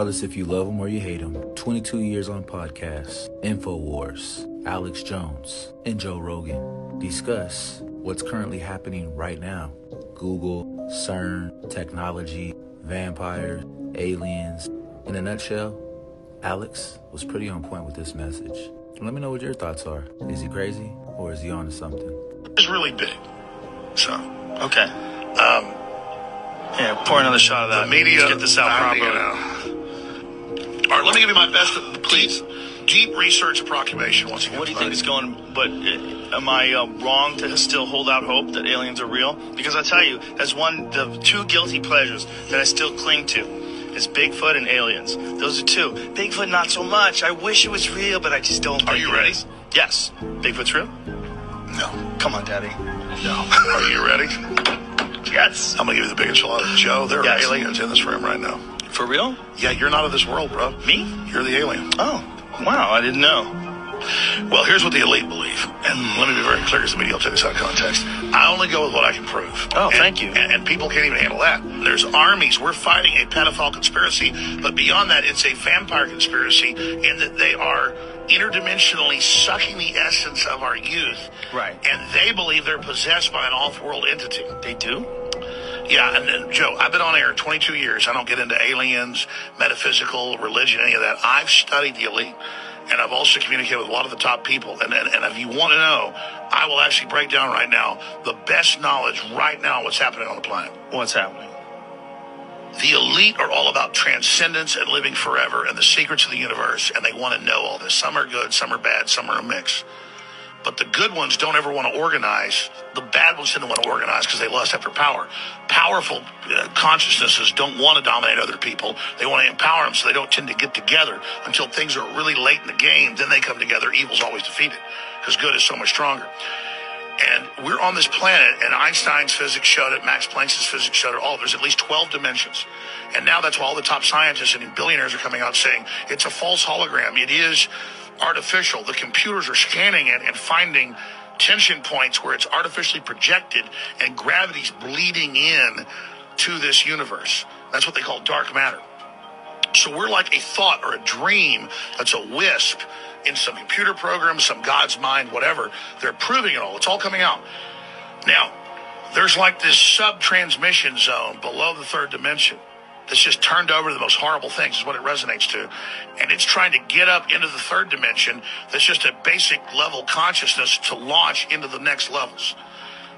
Regardless if you love him or you hate him, 22 years on podcasts, InfoWars, Alex Jones, and Joe Rogan discuss what's currently happening right now. Google, CERN, technology, vampires, aliens. In a nutshell, Alex was pretty on point with this message. Let me know what your thoughts are. Is he crazy or is he onto something? It's really big. So, okay. Yeah, pour another shot of that. The media, let's get this out properly. All right, let me give you my best, please. Deep research approximation once again. What do you think is going? But am I wrong to still hold out hope that aliens are real? Because I tell you, that's the two guilty pleasures that I still cling to. Is Bigfoot and aliens. Those are two. Bigfoot, not so much. I wish it was real, but I just don't. Are you ready? Yes. Bigfoot's real? No. Come on, Daddy. No. Are you ready? Yes. I'm going to give you the big enchilada. Joe, there are aliens in this room right now. For real? Yeah, you're not of this world, bro. Me? You're the alien. Oh, wow. I didn't know. Well, here's what the elite believe. And let me be very clear because the media will take this out of context. I only go with what I can prove. Oh, thank you. And people can't even handle that. There's armies. We're fighting a pedophile conspiracy. But beyond that, it's a vampire conspiracy in that they are interdimensionally sucking the essence of our youth. Right. And they believe they're possessed by an off-world entity. They do? Yeah, and then, Joe, I've been on air 22 years. I don't get into aliens, metaphysical, religion, any of that. I've studied the elite, and I've also communicated with a lot of the top people. And if you want to know, I will actually break down right now the best knowledge right now on what's happening on the planet. What's happening? The elite are all about transcendence and living forever and the secrets of the universe, and they want to know all this. Some are good, some are bad, some are a mix. But the good ones don't ever want to organize. The bad ones tend to want to organize because they lust after power. Powerful consciousnesses don't want to dominate other people. They want to empower them, so they don't tend to get together until things are really late in the game. Then they come together. Evil's always defeated because good is so much stronger. And we're on this planet, and Einstein's physics showed it, Max Planck's physics showed it, there's at least 12 dimensions. And now that's why all the top scientists and billionaires are coming out saying it's a false hologram. It is artificial. The computers are scanning it and finding tension points where it's artificially projected and gravity's bleeding in to this universe. That's what they call dark matter. So we're like a thought or a dream that's a wisp in some computer program, some God's mind, whatever. They're proving it all. It's all coming out. Now, there's like this sub-transmission zone below the third dimension that's just turned over to the most horrible things is what it resonates to. And it's trying to get up into the third dimension that's just a basic level consciousness to launch into the next levels.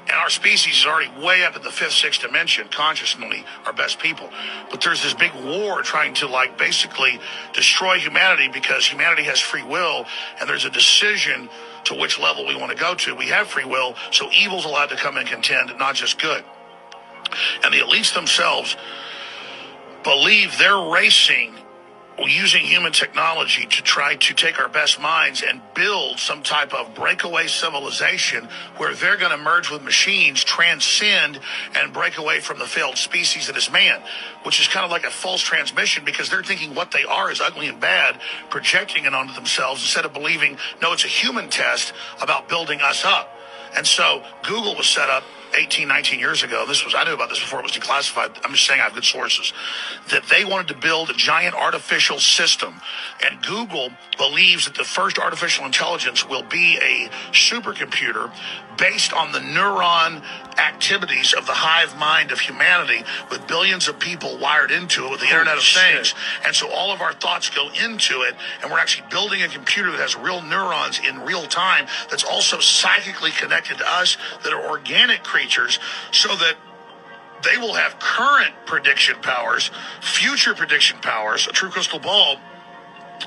And our species is already way up in the fifth, sixth dimension, consciously, our best people. But there's this big war trying to basically destroy humanity because humanity has free will and there's a decision to which level we want to go to. We have free will, so evil's allowed to come and contend, not just good. And the elites themselves believe they're racing using human technology to try to take our best minds and build some type of breakaway civilization where they're going to merge with machines, transcend, and break away from the failed species that is man, which is kind of like a false transmission because they're thinking what they are is ugly and bad, projecting it onto themselves instead of believing, no, it's a human test about building us up. And so Google was set up 18, 19 years ago. I knew about this before it was declassified. I'm just saying I have good sources. That they wanted to build a giant artificial system. And Google believes that the first artificial intelligence will be a supercomputer based on the neuron activities of the hive mind of humanity with billions of people wired into it with the Internet of Things. And so all of our thoughts go into it, and we're actually building a computer that has real neurons in real time that's also psychically connected to us that are organic creatures so that they will have current prediction powers, future prediction powers, a true crystal ball.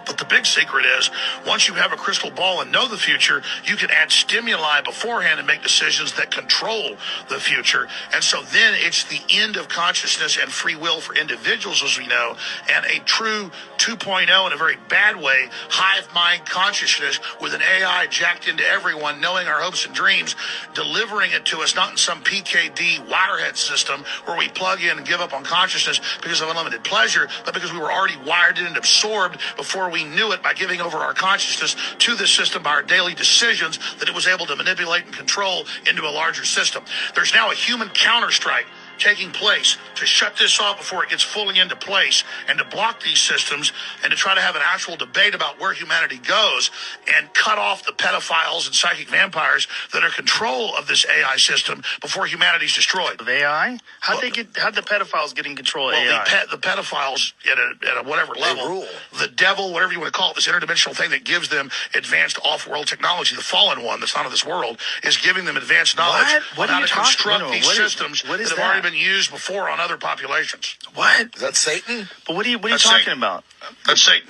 But the big secret is, once you have a crystal ball and know the future, you can add stimuli beforehand and make decisions that control the future. And so then it's the end of consciousness and free will for individuals, as we know, and a true 2.0 in a very bad way, hive mind consciousness with an AI jacked into everyone, knowing our hopes and dreams, delivering it to us, not in some PKD wirehead system where we plug in and give up on consciousness because of unlimited pleasure, but because we were already wired in and absorbed before we knew it by giving over our consciousness to the system by our daily decisions that it was able to manipulate and control into a larger system. There's now a human counter-strike taking place to shut this off before it gets fully into place and to block these systems and to try to have an actual debate about where humanity goes and cut off the pedophiles and psychic vampires that are in control of this AI system before humanity's destroyed. Of AI? How'd the pedophiles get in control of AI? Well, the pedophiles at a whatever level, the devil, whatever you want to call it, this interdimensional thing that gives them advanced off-world technology, the fallen one that's not of this world, is giving them advanced knowledge on how to construct these systems that have already been used before on other populations. What? Is that Satan? But what are you talking about? That's Satan.